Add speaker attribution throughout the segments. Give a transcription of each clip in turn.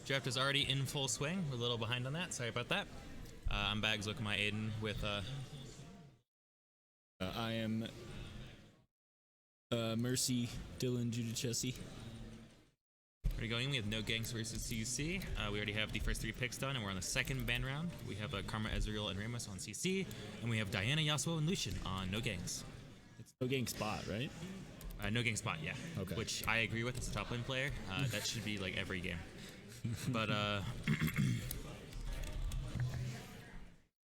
Speaker 1: Draft is already in full swing. We're a little behind on that. Sorry about that. I'm Bags, look at my Aiden with
Speaker 2: I am Mercy Dylan Giudichesi.
Speaker 1: we're going. We have no Ganks versus CC. We already have the first 3 picks done, and we're on the second ban round. We have Karma, Ezreal, and Ramos on CC, and we have Diana, Yasuo, and Lucian on no Ganks.
Speaker 2: It's no gang spot, right?
Speaker 1: No Gang spot, yeah.
Speaker 2: Okay.
Speaker 1: Which I agree with as a top lane player. That should be like every game. But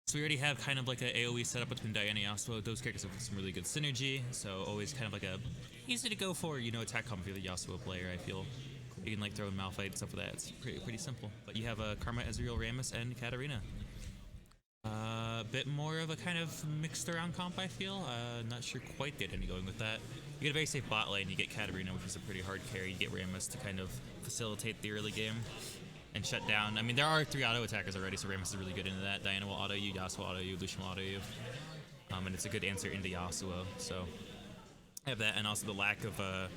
Speaker 1: so we already have kind of like an AoE setup between Diana and Yasuo. Those characters have some really good synergy, so always kind of like a easy to go for, you know, attack comp for the Yasuo player. I feel you can like throw in Malphite and stuff like that. It's pretty simple. But you have Karma, Ezreal, Ramos, and Katarina. A bit more of a kind of mixed around comp, I feel. Not sure quite get any going with that. You get a very safe bot lane. You get Katarina, which is a pretty hard carry. You get Ramos to kind of facilitate the early game and shut down. I mean, there are 3 auto attackers already, so Ramos is really good into that. Diana will auto you, Yasuo will auto you, Lucian will auto you. And it's a good answer into Yasuo. So I have that, and also the lack of a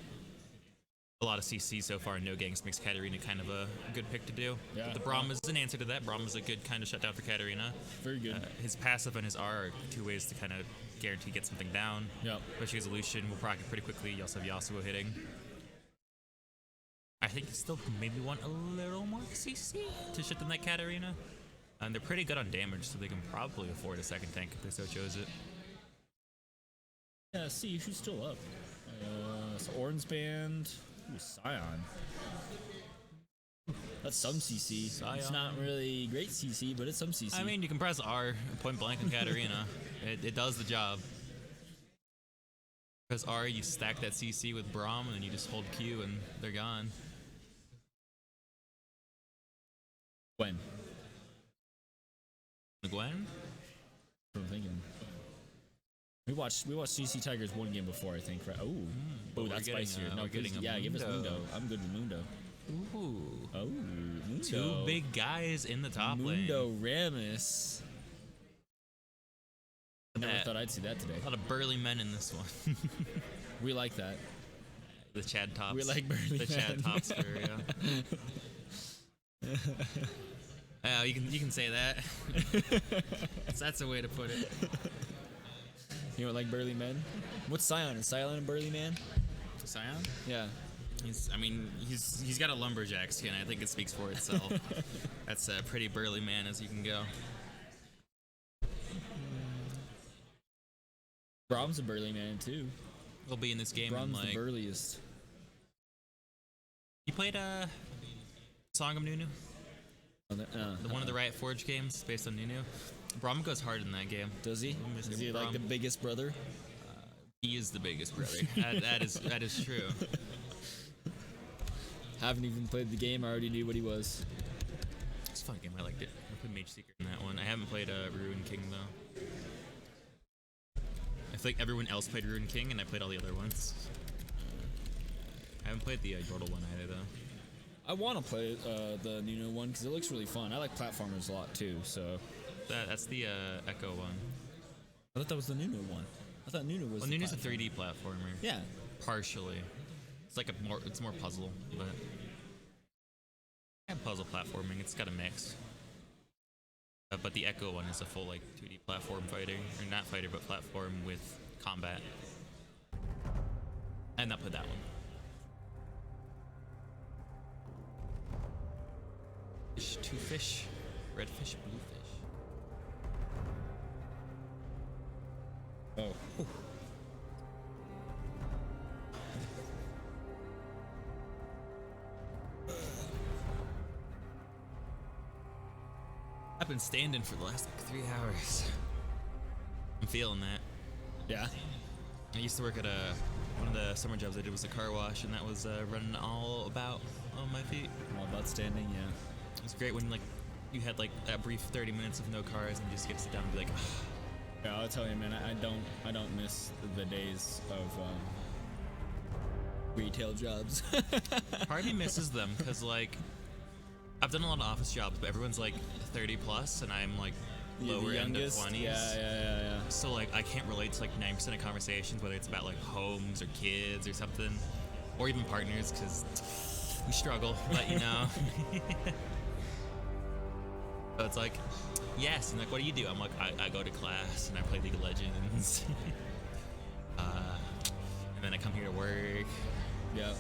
Speaker 1: lot of CC so far in no ganks makes Katarina kind of a good pick to do.
Speaker 2: Yeah.
Speaker 1: But the Braum is an answer to that. Braum is a good kind of shutdown for Katarina.
Speaker 2: Very good.
Speaker 1: His passive and his R are 2 ways to kind of guarantee get something down.
Speaker 2: Yep.
Speaker 1: Especially as a Lucian will proc it pretty quickly. You also have Yasuo hitting. I think you still maybe want a little more CC to shut down that Katarina. And they're pretty good on damage, so they can probably afford a second tank if they so chose it.
Speaker 2: Yeah, see, who's still up? So Orange Band. Ooh, Scion. That's some CC.
Speaker 1: Scion.
Speaker 2: It's not really great CC, but it's some CC.
Speaker 1: I mean, you can press R point blank on Katarina. It does the job. Press R, you stack that CC with Braum, and then you just hold Q, and they're gone.
Speaker 2: When?
Speaker 1: Gwen?
Speaker 2: I'm thinking. We watched CC Tigers 1 game before, I think. Right? Oh, that's spicier. No,
Speaker 1: getting
Speaker 2: yeah, give us Mundo. I'm good with Mundo.
Speaker 1: Ooh.
Speaker 2: Oh, Mundo.
Speaker 1: 2 big guys in the top lane.
Speaker 2: Mundo Ramus. I never thought I'd see that today.
Speaker 1: A lot of burly men in this one.
Speaker 2: We like that.
Speaker 1: The Chad Tops.
Speaker 2: We like burly
Speaker 1: the
Speaker 2: men.
Speaker 1: Chad Tops for, yeah. You can say that. That's a way to put it.
Speaker 2: You don't like burly men? What's Scion? Is Scion a burly man?
Speaker 1: Scion?
Speaker 2: Yeah.
Speaker 1: He's got a lumberjack skin. I think it speaks for itself. That's a pretty burly man as you can go.
Speaker 2: Braum's a burly man too.
Speaker 1: He'll be in this game.
Speaker 2: Braum's
Speaker 1: like,
Speaker 2: the burliest.
Speaker 1: You played Song of Nunu? The one of the Riot Forge games based on Nunu. Braum goes hard in that game.
Speaker 2: Does he? Is he like the biggest brother?
Speaker 1: He is the biggest brother. that is true.
Speaker 2: Haven't even played the game. I already knew what he was.
Speaker 1: It's a fun game. I liked it. I played Mage Seeker in that one. I haven't played Ruin King though. I feel like everyone else played Ruin King, and I played all the other ones. I haven't played the Yordle one either though.
Speaker 2: I want to play the Nuno one because it looks really fun. I like platformers a lot too. So
Speaker 1: that's the Echo one.
Speaker 2: I thought that was the Nuno one. I thought Nuno was.
Speaker 1: Well, Nuno's a 3D platformer.
Speaker 2: Yeah.
Speaker 1: Partially. It's like it's more puzzle, but and puzzle platforming. It's got a mix. But the Echo one is a full like 2D platform fighter, or not fighter, but platform with combat. I've not played that one. Fish, 2 fish, red fish, blue fish.
Speaker 2: Oh. Ooh.
Speaker 1: I've been standing for the last like 3 hours. I'm feeling that.
Speaker 2: Yeah.
Speaker 1: I used to work at one of the summer jobs I did was a car wash, and that was running all about on my feet.
Speaker 2: All about standing, yeah.
Speaker 1: It was great when like you had like that brief 30 minutes of no cars and you just get to sit down and be like,
Speaker 2: yeah, I'll tell you, man, I don't miss the days of retail jobs.
Speaker 1: part of me misses them because like I've done a lot of office jobs, but everyone's like 30 plus, and I'm like lower end of 20s.
Speaker 2: Yeah.
Speaker 1: So like I can't relate to like 9% of conversations, whether it's about like homes or kids or something, or even partners, because we struggle. But you know. So it's like, yes, and like, what do you do? I'm like, I go to class and I play League of Legends. And then I come here to work.
Speaker 2: Yep.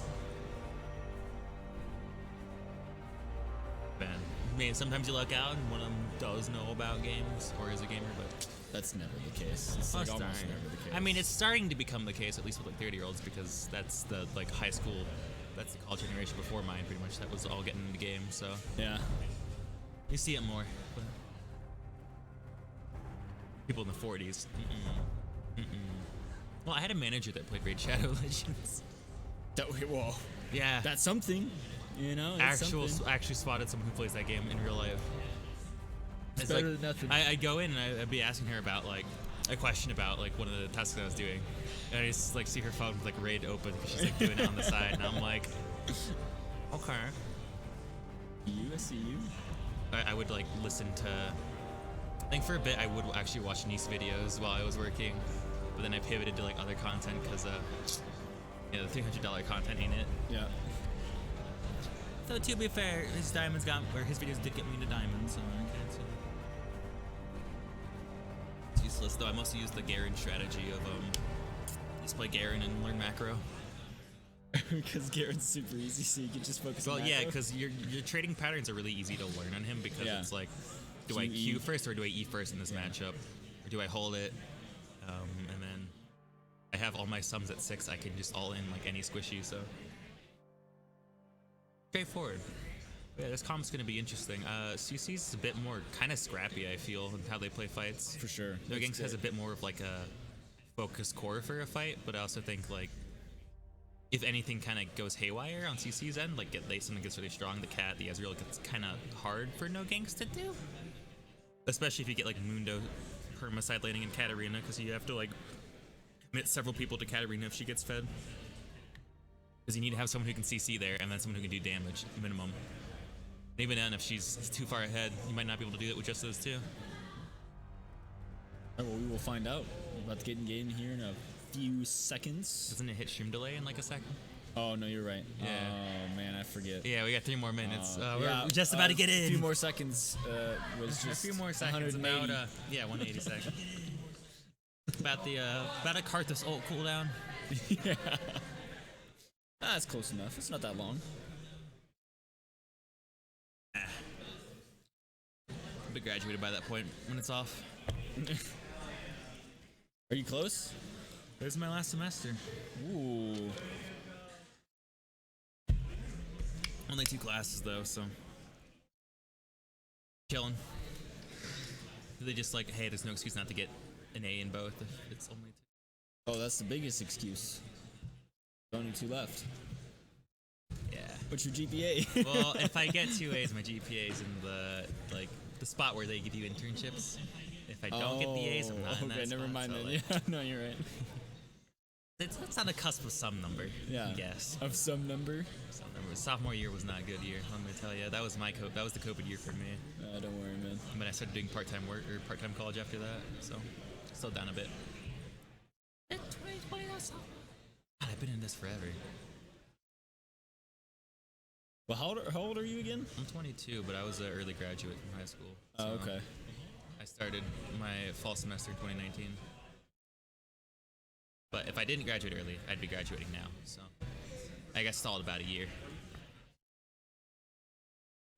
Speaker 1: Man, I mean, sometimes you luck out and one of them does know about games or is a gamer, but
Speaker 2: That's never the case. It's like almost
Speaker 1: starting.
Speaker 2: never the case.
Speaker 1: I mean, it's starting to become the case, at least with like 30-year-olds, because that's the like high school, that's the college generation before mine, pretty much. That was all getting into games, so
Speaker 2: yeah.
Speaker 1: you see it more. But people in the 40s. Well, I had a manager that played Raid Shadow Legends.
Speaker 2: Whoa.
Speaker 1: Yeah.
Speaker 2: That's something. You know, it's something.
Speaker 1: Actually spotted someone who plays that game in real life.
Speaker 2: It's better than nothing.
Speaker 1: I'd go in and I'd be asking her about like a question about like one of the tasks I was doing, and I just like see her phone with like Raid open because she's like doing it on the side, and I'm like, okay.
Speaker 2: I see you.
Speaker 1: I would like listen to. I think for a bit I would actually watch Nice videos while I was working, but then I pivoted to like other content because the $300 content ain't it.
Speaker 2: Yeah.
Speaker 1: So to be fair, his videos did get me into diamonds, so I can't say. It's useless though. I mostly use the Garen strategy of just play Garen and learn macro.
Speaker 2: Because Garen's super easy, so you can just focus on macro.
Speaker 1: Well, yeah, because your trading patterns are really easy to learn on him because it's like, do I Q first or do I E first in this matchup? Or do I hold it? And then I have all my sums at 6. I can just all in like any squishy, so straightforward. Yeah, this comp's gonna be interesting. CC's a bit more kind of scrappy, I feel, in how they play fights.
Speaker 2: For sure.
Speaker 1: No, Ganks has a bit more of like a focused core for a fight, but I also think like if anything kind of goes haywire on CC's end, like something gets really strong, the Ezreal gets kind of hard for No Ganks to do. Especially if you get like Mundo perma side laning in Katarina, because you have to like commit several people to Katarina if she gets fed. Because you need to have someone who can CC there and then someone who can do damage, minimum. And even then, if she's too far ahead, you might not be able to do that with just those two.
Speaker 2: Well, we will find out. We're about to get in game here in a few seconds.
Speaker 1: Doesn't it hit stream delay in like a second?
Speaker 2: Oh, no, you're right.
Speaker 1: Yeah.
Speaker 2: Oh, man, I forget.
Speaker 1: Yeah, we got 3 more minutes. We're just about to get in.
Speaker 2: A few more seconds was just
Speaker 1: a few more seconds, about 180 seconds. About a Karthus ult cooldown.
Speaker 2: Yeah. That's close enough. It's not that long.
Speaker 1: I'll be graduated by that point when it's off.
Speaker 2: Are you close?
Speaker 1: This is my last semester.
Speaker 2: Ooh.
Speaker 1: Only 2 classes though, so chilling. They just like, hey, there's no excuse not to get an A in both if it's only 2.
Speaker 2: Oh, that's the biggest excuse. Only 2 left.
Speaker 1: Yeah.
Speaker 2: What's your GPA?
Speaker 1: Well, if I get 2 A's, my GPA is in the spot where they give you internships. If I don't get the A's, I'm not in that
Speaker 2: okay,
Speaker 1: spot.
Speaker 2: never mind
Speaker 1: So
Speaker 2: then.
Speaker 1: like,
Speaker 2: Yeah, no, you're right.
Speaker 1: It's on the cusp of some number.
Speaker 2: Yeah.
Speaker 1: I guess.
Speaker 2: Of some number.
Speaker 1: Some number. Sophomore year was not a good year. Let me tell you, that was the COVID year for me.
Speaker 2: Don't worry, man.
Speaker 1: But I started doing part-time work or part-time college after that, so slowed down a bit. 2020, that's God, I've been in this forever.
Speaker 2: Well, how old are you again?
Speaker 1: I'm 22, but I was an early graduate from high school.
Speaker 2: Oh,
Speaker 1: so
Speaker 2: okay.
Speaker 1: I started my fall semester in 2019. But if I didn't graduate early, I'd be graduating now. So I guess stalled about a year.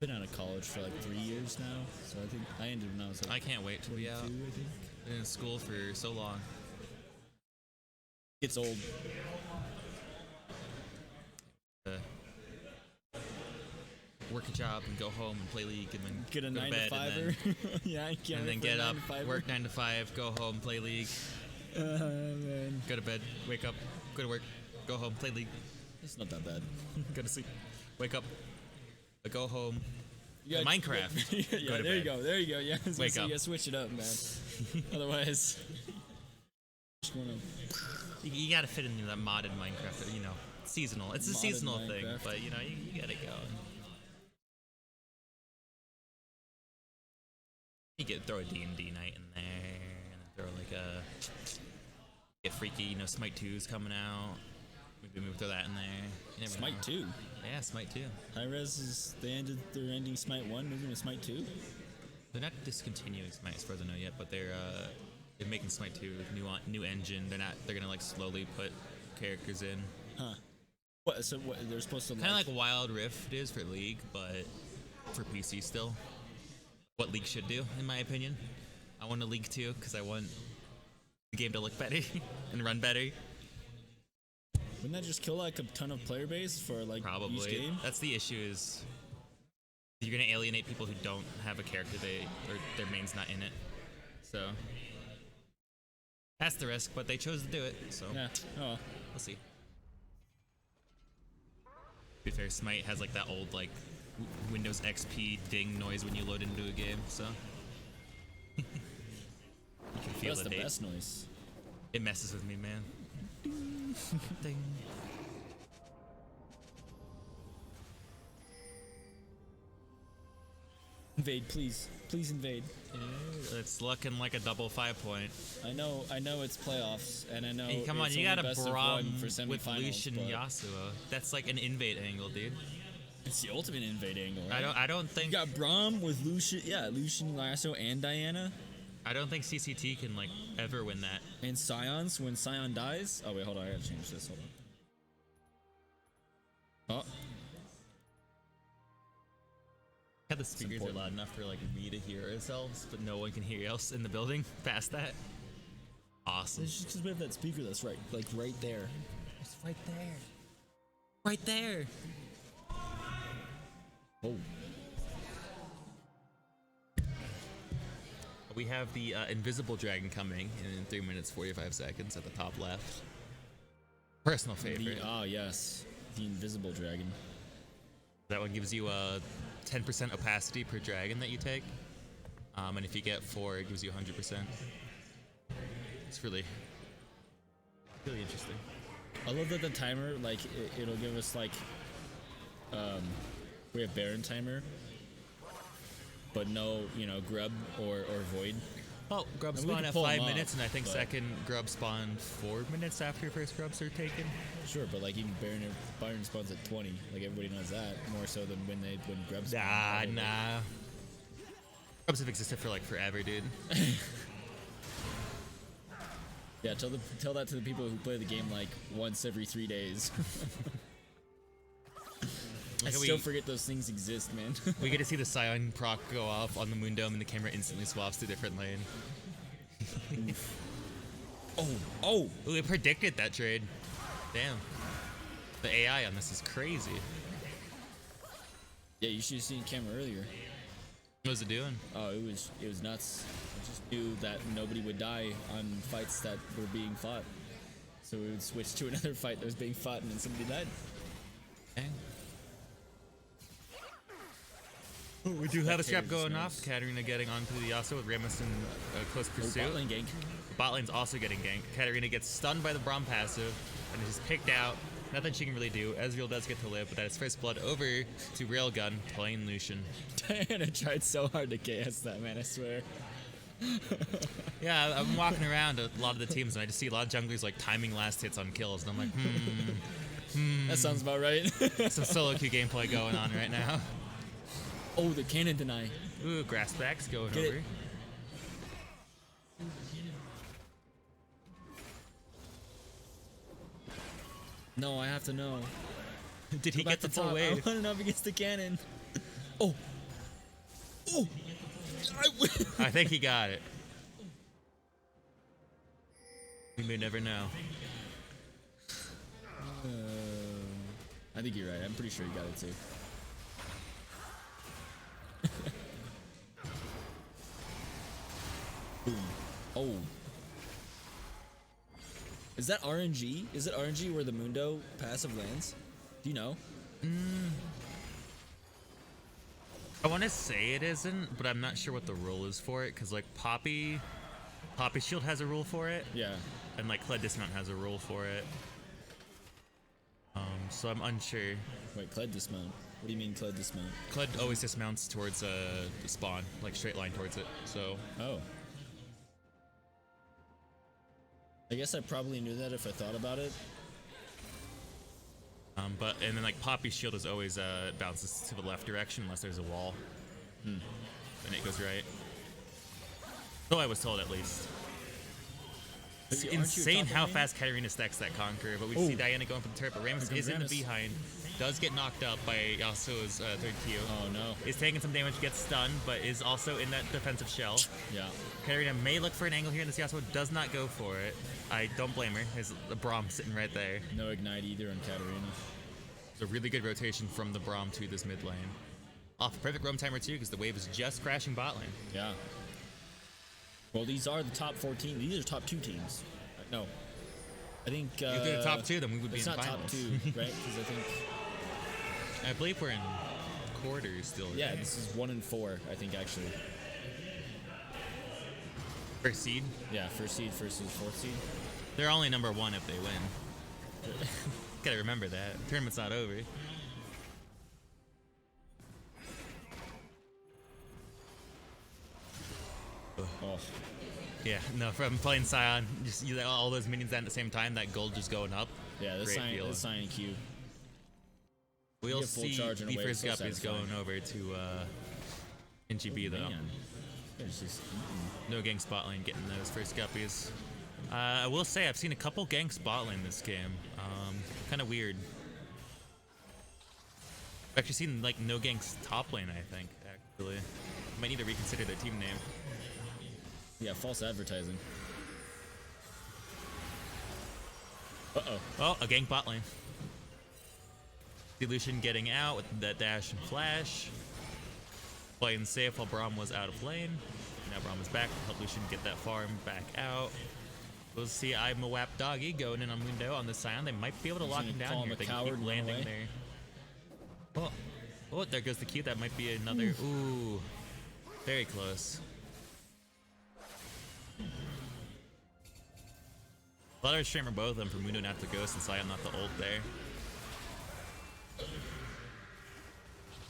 Speaker 2: Been out of college for like 3 years now, so I think I ended when I was like.
Speaker 1: I can't wait to be out.
Speaker 2: I think.
Speaker 1: Been in school for so long.
Speaker 2: It's old.
Speaker 1: Work a job and go home and play League and then
Speaker 2: Get a
Speaker 1: go
Speaker 2: 9
Speaker 1: to bed
Speaker 2: to 5
Speaker 1: and then,
Speaker 2: yeah, I can't.
Speaker 1: and then get up, work 9 to 5, go home, play League,
Speaker 2: Man.
Speaker 1: go to bed, wake up, go to work, go home, play League,
Speaker 2: It's not that bad.
Speaker 1: go to sleep, wake up, go home,
Speaker 2: Yeah,
Speaker 1: Minecraft.
Speaker 2: yeah,
Speaker 1: go to
Speaker 2: there you
Speaker 1: bed.
Speaker 2: go. There you go. Yeah,
Speaker 1: Wake up.
Speaker 2: You gotta switch it up, man. Otherwise, just wanna.
Speaker 1: You gotta fit in that modded Minecraft, seasonal. It's a
Speaker 2: Modded
Speaker 1: seasonal thing,
Speaker 2: Minecraft.
Speaker 1: but you gotta go. You could throw a D&D night in there, and throw like get freaky, Smite 2's coming out. Maybe throw that in there. You never
Speaker 2: Smite
Speaker 1: know.
Speaker 2: 2.
Speaker 1: Yeah, Smite 2.
Speaker 2: High Res they're ending Smite 1, moving to Smite 2.
Speaker 1: They're not discontinuing Smite as far as I know yet, but they're making Smite 2 new engine. They're gonna like slowly put characters in.
Speaker 2: Huh. What? So what? They're supposed to
Speaker 1: Kind of like Wild Rift is for League, but for PC still. What League should do, in my opinion. I want a League 2 because I want the game to look better and run better.
Speaker 2: Wouldn't that just kill like a ton of player base for like
Speaker 1: Probably.
Speaker 2: each game?
Speaker 1: That's the issue is you're gonna alienate people who don't have a character or their main's not in it. So that's the risk, but they chose to do it. So
Speaker 2: Yeah. Oh. Well.
Speaker 1: we'll see. To be fair, Smite has like that old like Windows XP ding noise when you load into a game, so you can feel
Speaker 2: That's
Speaker 1: the
Speaker 2: the
Speaker 1: date.
Speaker 2: best noise.
Speaker 1: It messes with me, man. Ding.
Speaker 2: Invade, please. Please invade.
Speaker 1: It's looking like a double 5-point.
Speaker 2: I know it's playoffs, and I know.
Speaker 1: Hey, come on,
Speaker 2: it's
Speaker 1: you
Speaker 2: only
Speaker 1: got a
Speaker 2: best of
Speaker 1: Braum
Speaker 2: one for
Speaker 1: with
Speaker 2: semifinals,
Speaker 1: Lucian
Speaker 2: but
Speaker 1: Yasuo. That's like an invade angle, dude.
Speaker 2: It's the ultimate invade angle, right?
Speaker 1: I don't think
Speaker 2: You got Braum with Lucian, Yasuo, and Diana,
Speaker 1: I don't think CCT can like ever win that.
Speaker 2: and Scions when Scion dies. Oh wait, hold on, I gotta change this. Hold on. Oh,
Speaker 1: Yeah, the speakers are loud enough for like me to hear ourselves, but no one can hear else in the building past that. Awesome.
Speaker 2: it's just because we have that speaker that's right there.
Speaker 1: It's right there. Right there.
Speaker 2: Oh,
Speaker 1: We have the invisible dragon coming in 3 minutes 45 seconds at the top left. Personal favorite.
Speaker 2: Yes, the invisible dragon.
Speaker 1: That one gives you a 10% opacity per dragon that you take. And if you get 4, it gives you 100%. It's really interesting.
Speaker 2: I love that the timer, like, it'll give us, like, we have Baron timer, but no, grub or void.
Speaker 1: Well, grub
Speaker 2: And we
Speaker 1: spawn
Speaker 2: can
Speaker 1: at
Speaker 2: pull
Speaker 1: 5
Speaker 2: them
Speaker 1: minutes,
Speaker 2: up,
Speaker 1: and I think
Speaker 2: but-
Speaker 1: second grub spawn 4 minutes after your first grubs are taken.
Speaker 2: Sure, but like even Baron spawns at 20. Like everybody knows that more so than when grubs. spawn,
Speaker 1: Nah,
Speaker 2: probably.
Speaker 1: nah. Grubs have existed for like forever, dude.
Speaker 2: Yeah, tell that to the people who play the game like once every 3 days. I
Speaker 1: Like,
Speaker 2: still forget those things exist, man.
Speaker 1: We get to see the Scion proc go off on the Moon Dome, and the camera instantly swaps to a different lane.
Speaker 2: oh!
Speaker 1: Ooh, it predicted that trade. Damn. The AI on this is crazy.
Speaker 2: Yeah, you should have seen the camera earlier.
Speaker 1: What was it doing?
Speaker 2: Oh, it was nuts. I just knew that nobody would die on fights that were being fought. So we would switch to another fight that was being fought and then somebody died.
Speaker 1: Dang. Oh, we do have a scrap
Speaker 2: Spectators
Speaker 1: going
Speaker 2: knows.
Speaker 1: off. Katarina getting onto the Yasuo with Rammus in close pursuit.
Speaker 2: Botlane gank.
Speaker 1: Bot lane's also getting ganked. Katarina gets stunned by the Braum passive and is just picked out. Nothing she can really do. Ezreal does get to live, but that is first blood over to Railgun playing Lucian.
Speaker 2: Diana tried so hard to KS that, man, I swear.
Speaker 1: Yeah, I'm walking around a lot of the teams and I just see a lot of junglers like timing last hits on kills, and I'm like,
Speaker 2: That sounds about right.
Speaker 1: some solo queue gameplay going on right now.
Speaker 2: Oh, the cannon deny.
Speaker 1: Ooh, Grassback's going
Speaker 2: Get
Speaker 1: over.
Speaker 2: it. No, I have to know.
Speaker 1: Did he
Speaker 2: Go
Speaker 1: get
Speaker 2: back
Speaker 1: the
Speaker 2: to
Speaker 1: full
Speaker 2: top. I
Speaker 1: wave?
Speaker 2: want to know if he gets the cannon. Oh. Oh.
Speaker 1: I think he got it. We may never know.
Speaker 2: I think you're right. I'm pretty sure he got it too. Boom. Oh. Is that RNG? Is it RNG where the Mundo passive lands? Do you know?
Speaker 1: I want to say it isn't, but I'm not sure what the rule is for it, because like Poppy Shield has a rule for it,
Speaker 2: Yeah.
Speaker 1: and like Kled Dismount has a rule for it. So I'm unsure.
Speaker 2: Wait, Kled dismount. What do you mean Kled dismount?
Speaker 1: Kled always dismounts towards the spawn, like straight line towards it. So
Speaker 2: Oh. I guess I probably knew that if I thought about it.
Speaker 1: and then like Poppy Shield is always bounces to the left direction unless there's a wall. and it goes right. So I was told, at least. It's
Speaker 2: Aren't you a
Speaker 1: insane
Speaker 2: top
Speaker 1: how
Speaker 2: lane?
Speaker 1: fast Katarina stacks that Conqueror, but we
Speaker 2: Oh.
Speaker 1: see Diana going for the turret, but Rammus
Speaker 2: Here
Speaker 1: is
Speaker 2: comes
Speaker 1: in the
Speaker 2: Rammus.
Speaker 1: behind, does get knocked up by Yasuo's third Q.
Speaker 2: Oh no.
Speaker 1: Is taking some damage, gets stunned, but is also in that defensive shell.
Speaker 2: Yeah.
Speaker 1: Katarina may look for an angle here, and this Yasuo does not go for it. I don't blame her. There's the Braum sitting right there.
Speaker 2: No ignite either on Katarina.
Speaker 1: It's a really good rotation from the Braum to this mid lane. Off perfect roam timer too, because the wave is just crashing bot lane.
Speaker 2: Yeah. Well, these are the top 14. These are top 2 teams. No. I think.
Speaker 1: If they're the top 2, then we would be
Speaker 2: It's
Speaker 1: in
Speaker 2: not
Speaker 1: finals.
Speaker 2: top 2, right? Because I think.
Speaker 1: I believe we're in quarters still.
Speaker 2: Yeah,
Speaker 1: right?
Speaker 2: this is 1 and 4. I think actually.
Speaker 1: First seed.
Speaker 2: Yeah, first seed versus 4th seed.
Speaker 1: They're only number 1 if they win. Gotta remember that. Tournament's not over.
Speaker 2: Oh,
Speaker 1: Yeah, no, from playing Scion, just you all those minions down at the same time, that gold just going up.
Speaker 2: yeah. This
Speaker 1: Great feeling.
Speaker 2: sign Q.
Speaker 1: We'll
Speaker 2: get full
Speaker 1: see
Speaker 2: charge in a
Speaker 1: the
Speaker 2: way,
Speaker 1: first
Speaker 2: so
Speaker 1: guppies
Speaker 2: satisfying.
Speaker 1: going over to NGB though.
Speaker 2: Man. It's just
Speaker 1: No Ganks bot lane getting those first guppies. I will say I've seen a couple Ganks bot lane this game. Kind of weird. I've actually seen like no Ganks top lane, I think, actually. Might need to reconsider their team name.
Speaker 2: yeah, false advertising. Uh-oh.
Speaker 1: Oh, a gank bot lane. Lucian getting out with that dash and flash. Playing safe while Braum was out of lane. Now Braum is back to help Lucian get that farm back out. We'll see I'm a WAP doggy going in on Mundo on the Scion. They might be able to lock
Speaker 2: gonna
Speaker 1: him down
Speaker 2: call him
Speaker 1: here
Speaker 2: a
Speaker 1: if they
Speaker 2: coward
Speaker 1: keep
Speaker 2: and run
Speaker 1: landing
Speaker 2: away.
Speaker 1: there. Oh, there goes the Q. That might be another. Ooh. Very close. A lot of streamer both of them for Mundo not to ghost and Scion not the ult there.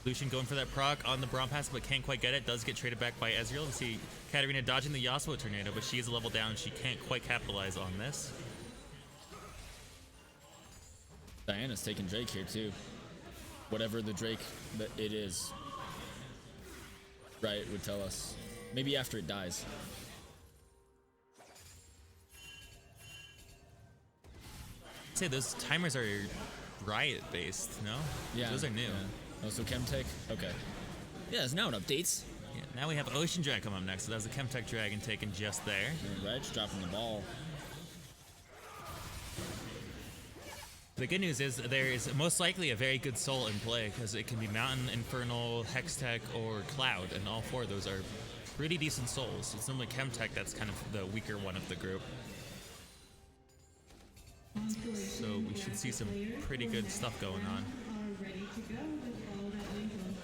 Speaker 1: Lucian going for that proc on the Braum pass, but can't quite get it. Does get traded back by Ezreal. We see Katarina dodging the Yasuo tornado, but she is a level down. She can't quite capitalize on this.
Speaker 2: Diana's taking Drake here too. Whatever the Drake that it is. Riot would tell us. Maybe after it dies.
Speaker 1: I'd say those timers are Riot based, no?
Speaker 2: Yeah.
Speaker 1: Those are new.
Speaker 2: Yeah. Oh, so Chemtech? Okay. Yeah, it's now it updates.
Speaker 1: Yeah, now we have Ocean Dragon come up next, so that's the Chemtech Dragon taken just there.
Speaker 2: And Red's dropping the ball.
Speaker 1: The good news is there is most likely a very good soul in play because it can be Mountain, Infernal, Hextech, or Cloud, and all 4 of those are pretty decent souls. It's normally Chemtech that's kind of the weaker one of the group. So we should see some pretty good stuff going on.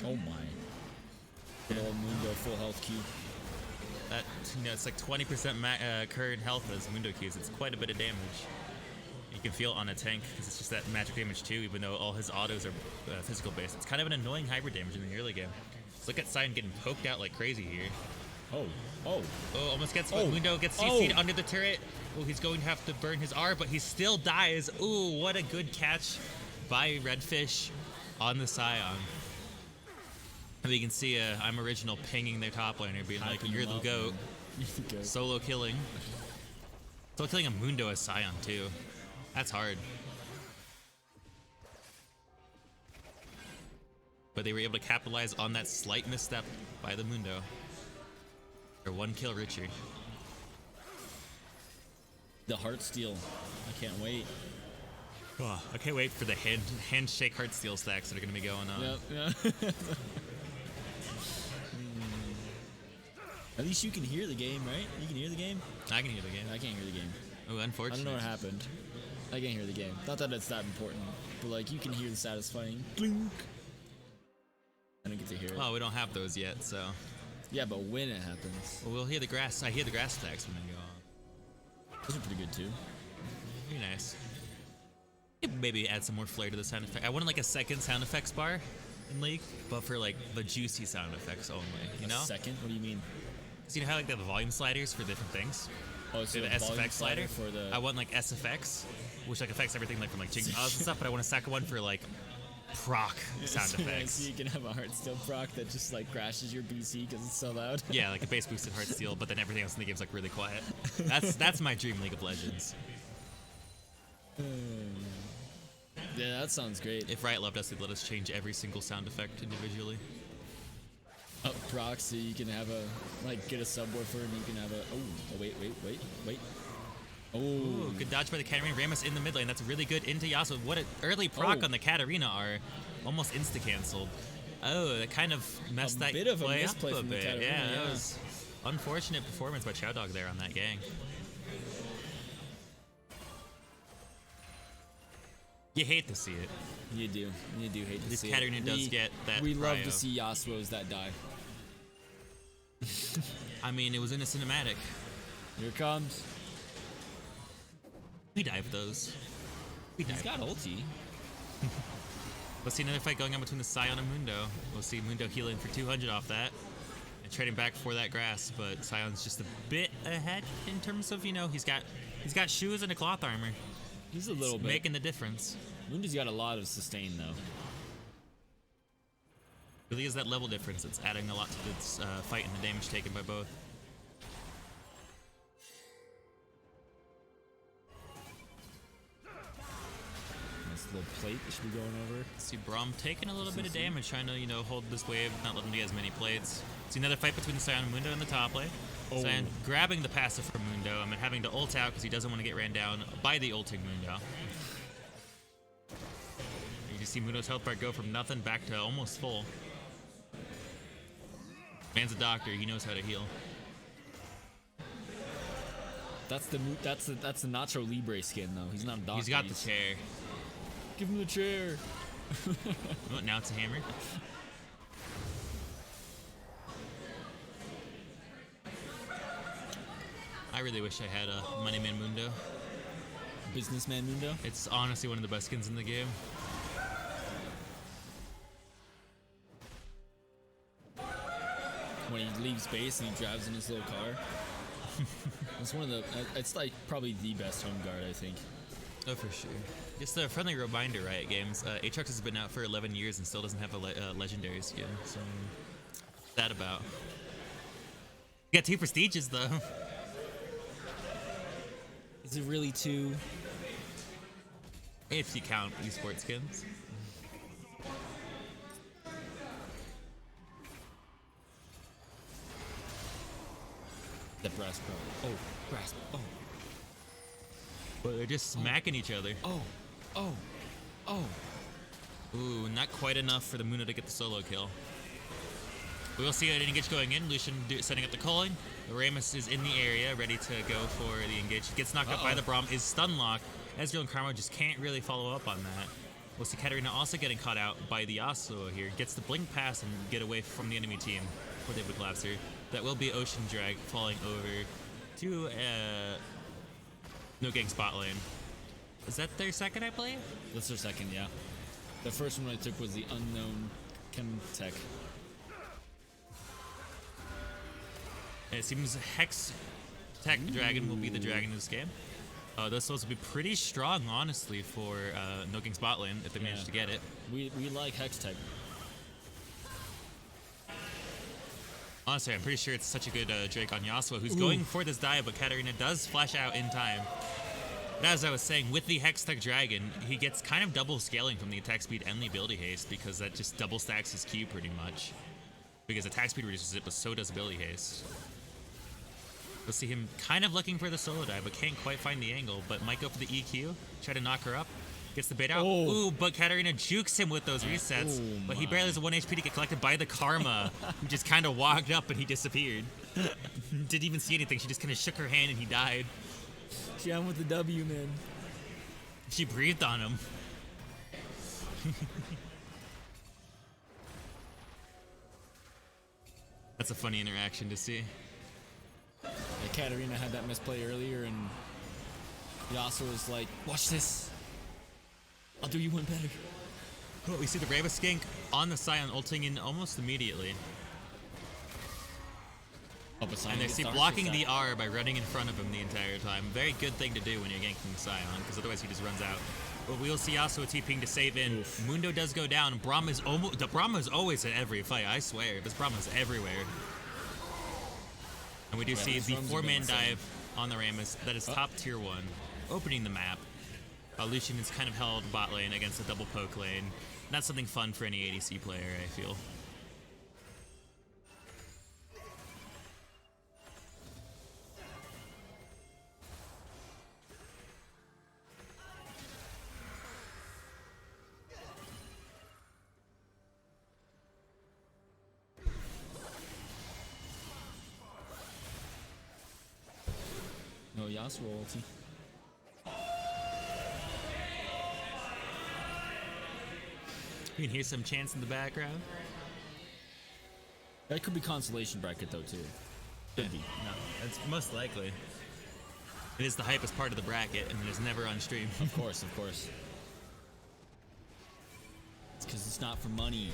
Speaker 2: Oh my. Good old Mundo full health Q.
Speaker 1: That, it's like 20% current health as Mundo Qs. It's quite a bit of damage. You can feel it on a tank because it's just that magic damage too, even though all his autos are physical based. It's kind of an annoying hybrid damage in the early game. Let's look at Sion getting poked out like crazy here.
Speaker 2: Oh. Oh.
Speaker 1: Oh, almost gets
Speaker 2: Oh.
Speaker 1: Mundo gets CC'd under the turret. Oh, he's going to have to burn his R, but he still dies. Ooh, what a good catch by Redfish on the Scion. And you can see I'm Original pinging their top laner, being like,
Speaker 2: Hyping
Speaker 1: you're
Speaker 2: him
Speaker 1: the
Speaker 2: up,
Speaker 1: GOAT.
Speaker 2: man. You're the goat.
Speaker 1: Solo killing. Solo killing a Mundo as Scion, too. That's hard. But they were able to capitalize on that slight misstep by the Mundo. Or 1 kill Richard.
Speaker 2: The heart steal. I can't wait.
Speaker 1: Oh, I can't wait for the handshake heartsteel stacks that are going to be going on.
Speaker 2: Yep. Yeah. At least you can hear the game, right? You can hear the game?
Speaker 1: I can hear the game.
Speaker 2: I can't hear the game.
Speaker 1: Oh,
Speaker 2: I
Speaker 1: unfortunate.
Speaker 2: don't know what happened. I can't hear the game. Not that it's that important, but like you can hear the satisfying clink. I don't get to hear it.
Speaker 1: Oh, we don't have those yet, so.
Speaker 2: Yeah, but when it happens,
Speaker 1: Well, we'll hear the grass. I hear the grass stacks when they go on.
Speaker 2: those are pretty good too.
Speaker 1: Pretty nice. Maybe add some more flair to the sound effect. I wanted like a second sound effects bar in League, but for like the juicy sound effects only, you know?
Speaker 2: A second? What do you mean?
Speaker 1: So you know how like they have the volume sliders for different things?
Speaker 2: Oh, so
Speaker 1: The
Speaker 2: the volume
Speaker 1: SFX slider
Speaker 2: for the.
Speaker 1: I want like SFX, which like affects everything like from like jigsaws and stuff, but I want a second one for like proc sound
Speaker 2: So
Speaker 1: effects.
Speaker 2: you can have a Heartsteel proc that just like crashes your PC because it's so loud.
Speaker 1: Yeah, like a base boosted Heartsteel, but then everything else in the game's like really quiet. That's my dream League of Legends.
Speaker 2: Yeah, that sounds great.
Speaker 1: If Riot loved us, they'd let us change every single sound effect individually.
Speaker 2: Up proc so you can have a like get a subwoofer and you can have a wait. Oh,
Speaker 1: Ooh, good dodge by the Katarina. Rammus in the mid lane. That's really good into Yasuo. What an early proc on the Katarina are. Almost insta-cancelled. Oh, that kind of messed that
Speaker 2: bit of a
Speaker 1: play
Speaker 2: misplay
Speaker 1: up a
Speaker 2: from the
Speaker 1: bit.
Speaker 2: Katarina,
Speaker 1: Yeah, that
Speaker 2: yeah.
Speaker 1: was unfortunate performance by Chowdog there on that gang. You hate to see it.
Speaker 2: you do hate to
Speaker 1: This
Speaker 2: see
Speaker 1: Katarina
Speaker 2: it.
Speaker 1: does get that
Speaker 2: We love
Speaker 1: prio.
Speaker 2: to see Yasuo's that die.
Speaker 1: I mean, it was in a cinematic.
Speaker 2: Here it comes.
Speaker 1: We dive those. We
Speaker 2: He's
Speaker 1: dive.
Speaker 2: got ulti.
Speaker 1: Let's see another fight going on between the Scion and Mundo. We'll see Mundo healing for 200 off that. And trading back for that grass, but Scion's just a bit ahead in terms of, he's got shoes and a cloth armor.
Speaker 2: He's a little
Speaker 1: It's
Speaker 2: bit.
Speaker 1: making the difference.
Speaker 2: Mundo's got a lot of sustain though.
Speaker 1: Really is that level difference that's adding a lot to this fight and the damage taken by both.
Speaker 2: Nice little plate that should be going over.
Speaker 1: See Braum taking a little bit of damage, trying to, hold this wave, not letting him get as many plates. See another fight between the Scion and Mundo in the top lane.
Speaker 2: Oh.
Speaker 1: Scion grabbing the passive from Mundo and then having to ult out because he doesn't want to get ran down by the ulting Mundo. You just see Mundo's health bar go from nothing back to almost full. Man's a doctor, he knows how to heal.
Speaker 2: That's the Nacho Libre skin though. He's not a doctor.
Speaker 1: He's got the chair.
Speaker 2: Give him the chair.
Speaker 1: Oh, now it's a hammer. I really wish I had a Moneyman Mundo.
Speaker 2: Businessman Mundo.
Speaker 1: It's honestly one of the best skins in the game.
Speaker 2: When he leaves base and he drives in his little car. It's one of the. It's like probably the best home guard, I think.
Speaker 1: Oh, for sure. Just a friendly reminder, Riot Games. Aatrox has been out for 11 years and still doesn't have a legendary skin. So, what's that about? You got 2 prestiges, though.
Speaker 2: Is it really two?
Speaker 1: If you count esports skins.
Speaker 2: The brass pro. Oh, brass. Oh,
Speaker 1: But they're just smacking each other.
Speaker 2: oh, oh, oh.
Speaker 1: Ooh, not quite enough for the Mundo to get the solo kill. We'll see an engage going in. Lucian setting up the calling. Rammus is in the area, ready to go for the engage. Gets knocked out by the Braum, is stun locked. Ezreal and Karma just can't really follow up on that. We'll see Katarina also getting caught out by the Yasuo here. Gets the blink pass and get away from the enemy team for David Collapser. That will be Ocean Drag falling over to no Ganks Botlane. Is that their second, I believe?
Speaker 2: That's their second, yeah. The first one I took was the unknown Chem Tech.
Speaker 1: And it seems Hex Tech Dragon will be the dragon in this game. This supposed to be pretty strong, honestly, for No Ganks Botlane if they manage to get it.
Speaker 2: We like Hex Tech.
Speaker 1: Honestly, I'm pretty sure it's such a good Drake on Yasuo, who's going for this dive, but Katarina does flash out in time. And as I was saying, with the Hextech Dragon, he gets kind of double scaling from the attack speed and the ability haste because that just double stacks his Q pretty much. Because attack speed reduces it, but so does ability haste. We'll see him kind of looking for the solo dive, but can't quite find the angle, but might go for the EQ, try to knock her up. Gets the bait out.
Speaker 2: Oh.
Speaker 1: Ooh, but Katarina jukes him with those resets.
Speaker 2: Oh
Speaker 1: but he
Speaker 2: my.
Speaker 1: barely has a 1 HP to get collected by the Karma, who just kind of walked up and he disappeared. Didn't even see anything. She just kind of shook her hand and he died.
Speaker 2: Jam with the W, man.
Speaker 1: She breathed on him. That's a funny interaction to see.
Speaker 2: Yeah, Katarina had that misplay earlier, and Yasuo was like, "Watch this. I'll do you one better."
Speaker 1: Oh, we see the Raven Skink on the Scion ulting in almost immediately.
Speaker 2: Oh, but Scion
Speaker 1: And they
Speaker 2: gets
Speaker 1: see
Speaker 2: the
Speaker 1: blocking
Speaker 2: archer
Speaker 1: the
Speaker 2: set.
Speaker 1: R by running in front of him the entire time. Very good thing to do when you're ganking Scion, because otherwise he just runs out. But we'll see Yasuo TPing to save in.
Speaker 2: Oof.
Speaker 1: Mundo does go down. The Brahma's always in every fight, I swear. This Brahma's everywhere. And we do see the 4-man dive on the Rammus. That is top tier 1. Opening the map. Lucian is kind of held bot lane against a double poke lane. Not something fun for any ADC player, I feel.
Speaker 2: No Yasuo ulti.
Speaker 1: You can hear some chants in the background.
Speaker 2: That could be consolation bracket though too. Could be.
Speaker 1: No, that's most likely. It is the hypest part of the bracket, and it is never on stream.
Speaker 2: Of course, of course. It's because it's not for money.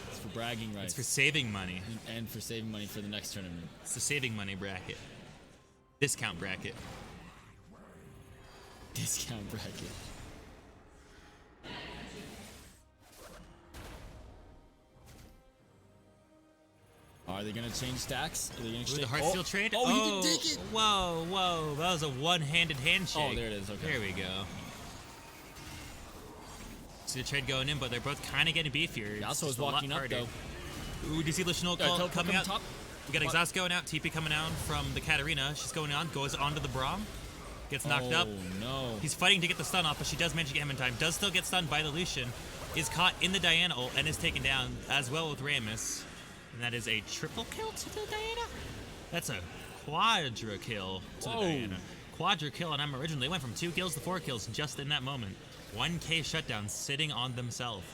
Speaker 2: It's for bragging rights.
Speaker 1: It's for saving money.
Speaker 2: And for saving money for the next tournament.
Speaker 1: It's the saving money bracket. Discount bracket.
Speaker 2: Discount bracket. Are they gonna change stacks? Are they gonna
Speaker 1: Ooh, the Heartsteel trade?
Speaker 2: Oh, he didn't take it!
Speaker 1: Whoa, whoa. That was a one-handed handshake.
Speaker 2: Oh, there it is. Okay.
Speaker 1: There we go. See the trade going in, but they're both kind of getting beefier.
Speaker 2: Yasuo's walking up, though.
Speaker 1: Ooh, do you see Lushnol coming out? Top. We got Exhaust going out, TP coming out from the Katarina. She's going on, goes onto the Braum. Gets knocked up.
Speaker 2: Oh, no.
Speaker 1: He's fighting to get the stun off, but she does manage to get him in time. Does still get stunned by the Lucian. Is caught in the Diana ult and is taken down as well with Rammus. And that is a triple kill to the Diana. That's a quadra kill to the Diana. Quadra kill on M originally. They went from 2 kills to 4 kills just in that moment. 1K shutdown sitting on themselves.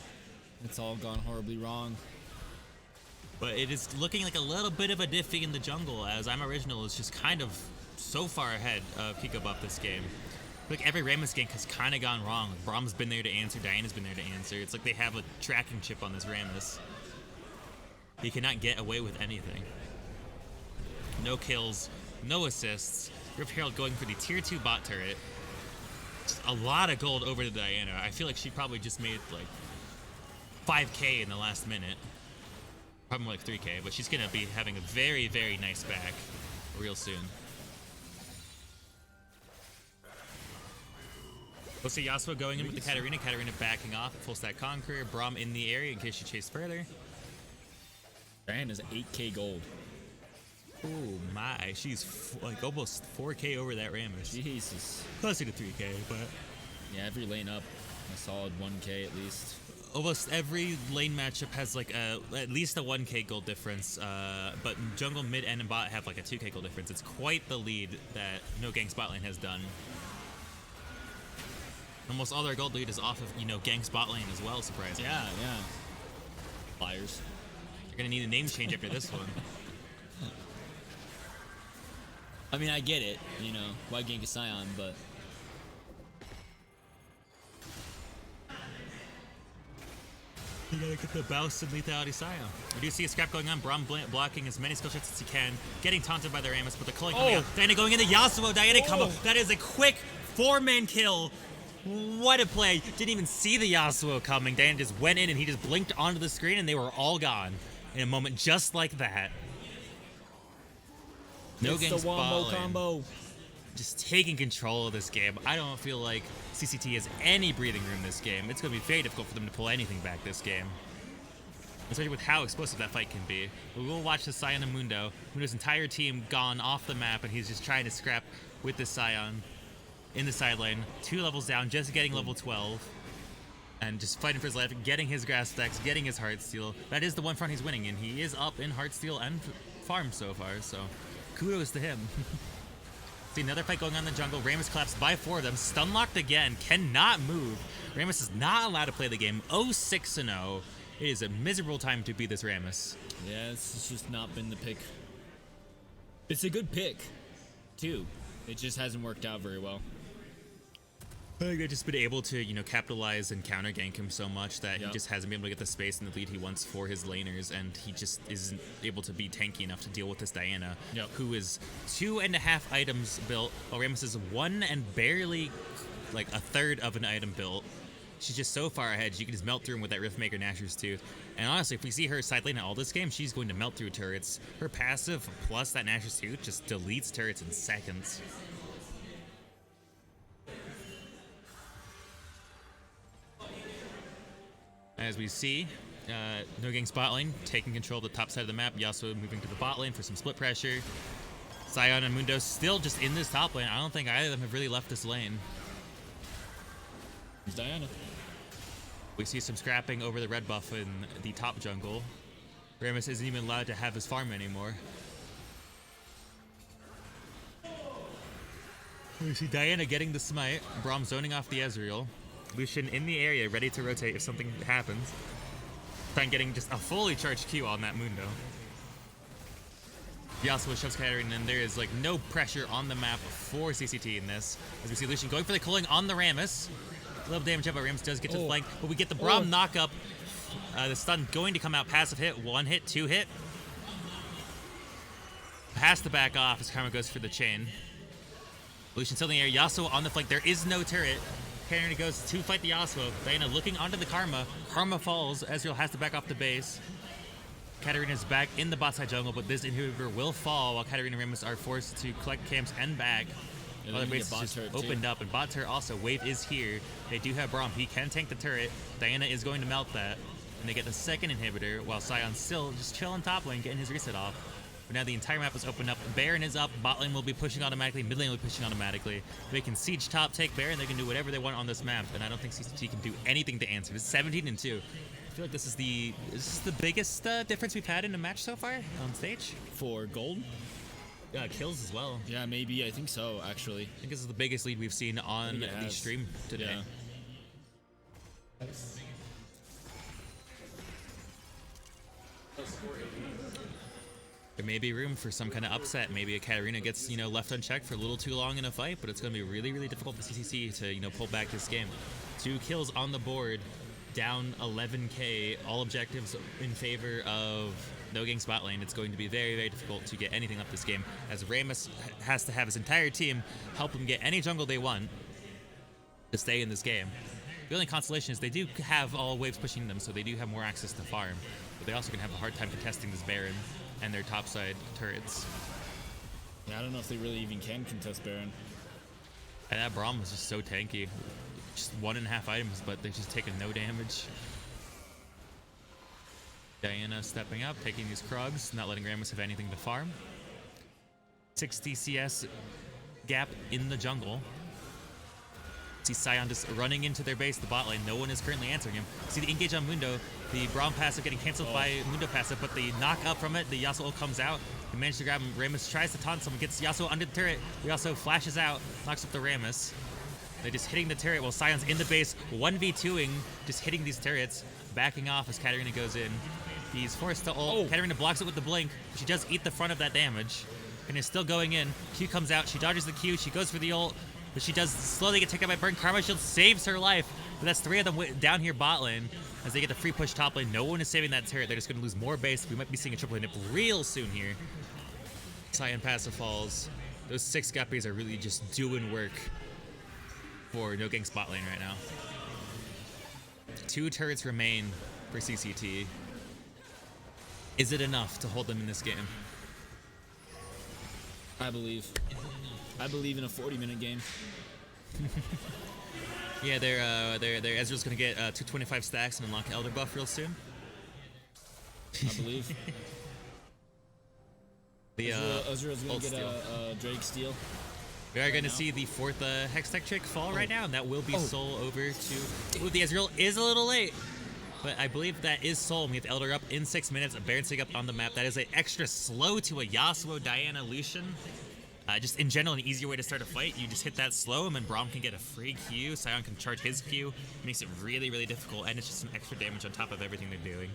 Speaker 2: It's all gone horribly wrong.
Speaker 1: But it is looking like a little bit of a diffy in the jungle, as I'm Original is just kind of so far ahead of Pico Buff this game. Like every Rammus gank has kind of gone wrong. Braum's been there to answer, Diana's been there to answer. It's like they have a tracking chip on this Rammus. He cannot get away with anything. No kills, no assists. Rip Herald going for the tier 2 bot turret. Just a lot of gold over to Diana. I feel like she probably just made like 5K in the last minute. Probably more like 3K, but she's gonna be having a very, very nice back real soon. We'll see Yasuo going in with the Katarina. Katarina backing off. Full stack Conqueror. Braum in the area in case she chased further.
Speaker 2: Diana's 8K gold.
Speaker 1: Oh my, she's like almost 4K over that Rammus.
Speaker 2: Jesus.
Speaker 1: Closer to 3K, but
Speaker 2: yeah, every lane up a solid 1K at least.
Speaker 1: Almost every lane matchup has like at least a 1K gold difference, but jungle, mid, and bot have like a 2K gold difference. It's quite the lead that No Ganks Botlane has done. Almost all their gold lead is off of, Ganks Botlane as well, surprisingly.
Speaker 2: Yeah, yeah. Liars.
Speaker 1: You're gonna need a name change after this one.
Speaker 2: I mean, I get it, why gank a Scion, but...
Speaker 1: You gotta get the Baus and lethality Scion. We do see a scrap going on. Braum blocking as many skill shots as he can. Getting taunted by the Rammus, but the Culling coming out. Diana going into Yasuo. Diana combo. That is a quick 4-man kill. What a play. Didn't even see the Yasuo coming. Diana just went in and he just blinked onto the screen and they were all gone in a moment just like that. No Ganks
Speaker 2: the wombo
Speaker 1: Botlane.
Speaker 2: combo.
Speaker 1: Just taking control of this game. I don't feel like CCT has any breathing room this game. It's going to be very difficult for them to pull anything back this game. Especially with how explosive that fight can be. We will watch the Scion and Mundo. Mundo's entire team gone off the map, and he's just trying to scrap with the Scion in the side lane. 2 levels down, just getting level 12. And just fighting for his life, getting his grass stacks, getting his Heartsteel. That is the one front he's winning in. He is up in Heartsteel and farm so far, so kudos to him. See another fight going on in the jungle. Rammus collapsed by 4 of them. Stun locked again. Cannot move. Rammus is not allowed to play the game. 0-6-0. It is a miserable time to beat this Rammus.
Speaker 2: Yeah, it's just not been the pick. It's a good pick, too. It just hasn't worked out very well.
Speaker 1: I think they've just been able to, capitalize and counter gank him so much that he just hasn't been able to get the space and the lead he wants for his laners, and he just isn't able to be tanky enough to deal with this Diana, who is 2.5 items built, while Rammus is 1 and barely like a third of an item built. She's just so far ahead. She can just melt through them with that Riftmaker Nashor's Tooth. And honestly, if we see her side lane at all this game, she's going to melt through turrets. Her passive plus that Nashor's Tooth just deletes turrets in seconds. As we see, No Ganks bot lane taking control of the top side of the map. Yasuo moving to the bot lane for some split pressure. Sion and Mundo still just in this top lane. I don't think either of them have really left this lane.
Speaker 2: It's Diana.
Speaker 1: We see some scrapping over the red buff in the top jungle. Rammus isn't even allowed to have his farm anymore. We see Diana getting the smite. Braum zoning off the Ezreal. Lucian in the area, ready to rotate if something happens. Trying getting just a fully charged Q on that Mundo. Yasuo shoves Katarina, and there is like no pressure on the map for CCT in this. As we see Lucian going for the culling on the Rammus. A little damage up, but Rammus does get to the flank. But we get the Braum knock up. The stun going to come out. Passive hit, 1 hit, 2 hit. Has to back off as Karma goes for the chain. Lucian still in the air. Yasuo on the flank. There is no turret. Katarina goes to fight the Yasuo. Diana looking onto the Karma. Karma falls. Ezreal has to back off the base. Katarina's back in the bot side jungle, but this inhibitor will fall while Katarina and Rammus are forced to collect camps and back.
Speaker 2: Yeah,
Speaker 1: Other bases just opened up, and bot turret also. Wave is here. They do have Braum. He can tank the turret. Diana is going to melt that. And they get the second inhibitor while Sion's still just chilling top lane, getting his reset off. But now the entire map is opened up. Baron is up. Bot lane will be pushing automatically. Mid lane will be pushing automatically. They can siege top, take Baron. They can do whatever they want on this map. And I don't think CCT can do anything to answer. It's 17-2. I feel like this is the biggest difference we've had in a match so far on stage.
Speaker 2: For gold?
Speaker 1: Kills as well.
Speaker 2: Yeah, maybe. I think so, actually.
Speaker 1: I think this is the biggest lead we've seen on the stream today.
Speaker 2: Yeah.
Speaker 1: There may be room for some kind of upset. Maybe a Katarina gets, left unchecked for a little too long in a fight, but it's going to be really, really difficult for CCC to, pull back this game. 2 kills on the board, down 11k, all objectives in favor of No Ganks bot lane. It's going to be very, very difficult to get anything up this game, as Rammus has to have his entire team help him get any jungle they want to stay in this game. The only consolation is they do have all waves pushing them, so they do have more access to farm, but they also can have a hard time contesting this Baron and their topside turrets.
Speaker 2: Yeah, I don't know if they really even can contest Baron.
Speaker 1: And that Braum was just so tanky. Just 1.5 items, but they're just taking no damage. Diana stepping up, taking these Krugs, not letting Rammus have anything to farm. 60 CS gap in the jungle. See Sion just running into their base, the bot lane. No one is currently answering him. See the engage on Mundo. The Braum passive getting canceled by Mundo passive, but the knock up from it, the Yasuo ult comes out. He managed to grab him. Rammus tries to taunt someone, gets Yasuo under the turret. Yasuo flashes out, knocks up the Rammus. They're just hitting the turret while Sion's in the base, 1v2ing, just hitting these turrets, backing off as Katarina goes in. He's forced to ult. Katarina blocks it with the blink. She does eat the front of that damage, and is still going in. Q comes out. She dodges the Q. She goes for the ult. But she does slowly get taken out by Burn. Karma Shield saves her life. But that's 3 of them down here bot lane as they get the free push top lane. No one is saving that turret. They're just going to lose more base. We might be seeing a triple nip real soon here. Sion passive falls. Those 6 guppies are really just doing work for No Ganks bot lane right now. 2 turrets remain for CCT. Is it enough to hold them in this game?
Speaker 2: I believe in a 40-minute game.
Speaker 1: Yeah, their Ezreal's gonna get 225 stacks and unlock Elder buff real soon.
Speaker 2: I believe.
Speaker 1: The
Speaker 2: Ezreal's gonna get a Drake steal.
Speaker 1: We are going to see the 4th Hextech trick fall right now, and that will be Soul over to... Ooh, the Ezreal is a little late, but I believe that is Soul. We have Elder up in 6 minutes, a Baron Sig up on the map. That is an extra slow to a Yasuo, Diana, Lucian. Just in general, an easier way to start a fight. You just hit that slow, and then Braum can get a free Q. Sion can charge his Q. It makes it really, really difficult, and it's just some extra damage on top of everything they're doing.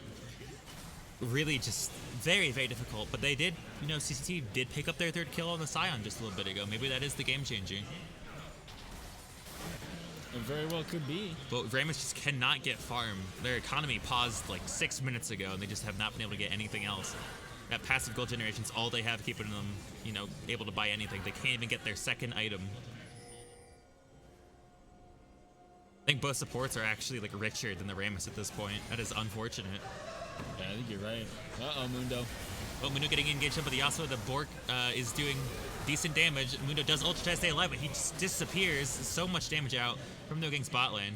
Speaker 1: Really just very, very difficult. But they did, CCT did pick up their 3rd kill on the Sion just a little bit ago. Maybe that is the game changer.
Speaker 2: It very well could be.
Speaker 1: But Rammus just cannot get farm. Their economy paused like 6 minutes ago, and they just have not been able to get anything else. That passive gold generation's all they have keeping them, able to buy anything. They can't even get their 2nd item. think both supports are actually like richer than the Rammus at this point. That is unfortunate.
Speaker 2: Yeah, I think you're right. Uh-oh, Mundo.
Speaker 1: Oh, Mundo getting engaged up with the Yasuo. The Bork is doing decent damage. Mundo does ultra try to stay alive, but he just disappears. So much damage out from No Ganks bot lane.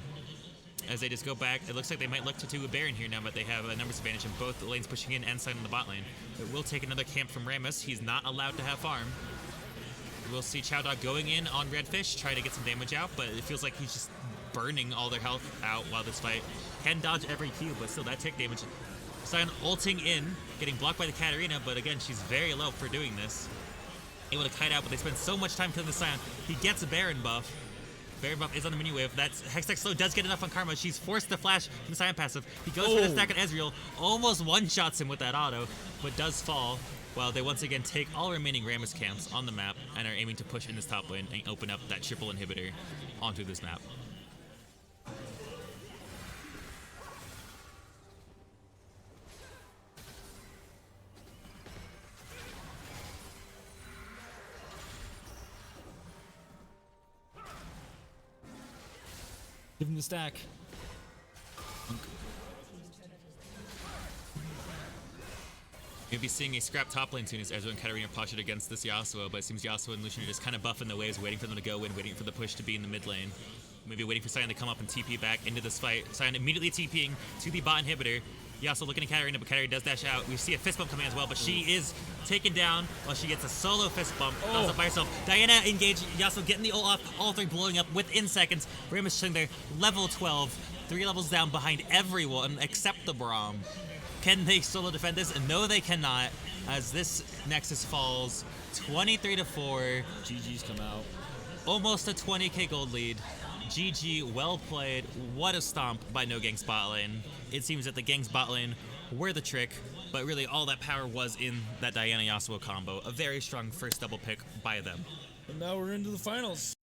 Speaker 1: As they just go back, it looks like they might look to do a Baron here now, but they have a numbers advantage in both lanes pushing in and side on the bot lane. It will take another camp from Rammus. He's not allowed to have farm. We'll see Chowdog going in on Redfish, try to get some damage out, but it feels like he's just burning all their health out while this fight. Can dodge every Q, but still that tick damage. Sion ulting in, getting blocked by the Katarina, but again, she's very low for doing this. Able to kite out, but they spend so much time killing the Sion. He gets a Baron buff. Baron buff is on the mini wave. That's Hextech Slow does get enough on Karma. She's forced to flash from the Sion passive. He goes for the stack on Ezreal, almost one-shots him with that auto, but does fall. While they once again take all remaining Rammus camps on the map and are aiming to push in this top lane and open up that triple inhibitor onto this map.
Speaker 2: Give him the stack.
Speaker 1: You'll be seeing a scrap top lane soon as Ezreal and Katarina postured against this Yasuo, but it seems Yasuo and Lucian are just kind of buffing the waves, waiting for them to go in, waiting for the push to be in the mid lane. Maybe waiting for Sion to come up and TP back into this fight. Sion immediately TPing to the bot inhibitor. Yasuo looking at Katarina, but Katarina does dash out. We see a fist bump coming as well, but she is taken down while she gets a solo fist bump. Comes up by herself. Diana engaged. Yasuo getting the ult off. All three blowing up within seconds. Rammus sitting there, level 12, 3 levels down behind everyone except the Braum. Can they solo defend this? No, they cannot, as this Nexus falls 23-4.
Speaker 2: GG's come out.
Speaker 1: Almost a 20k gold lead. GG, well played. What a stomp by No Ganks bot lane. It seems that the Ganks bot lane were the trick, but really all that power was in that Diana Yasuo combo. A very strong first double pick by them.
Speaker 2: And now we're into the finals.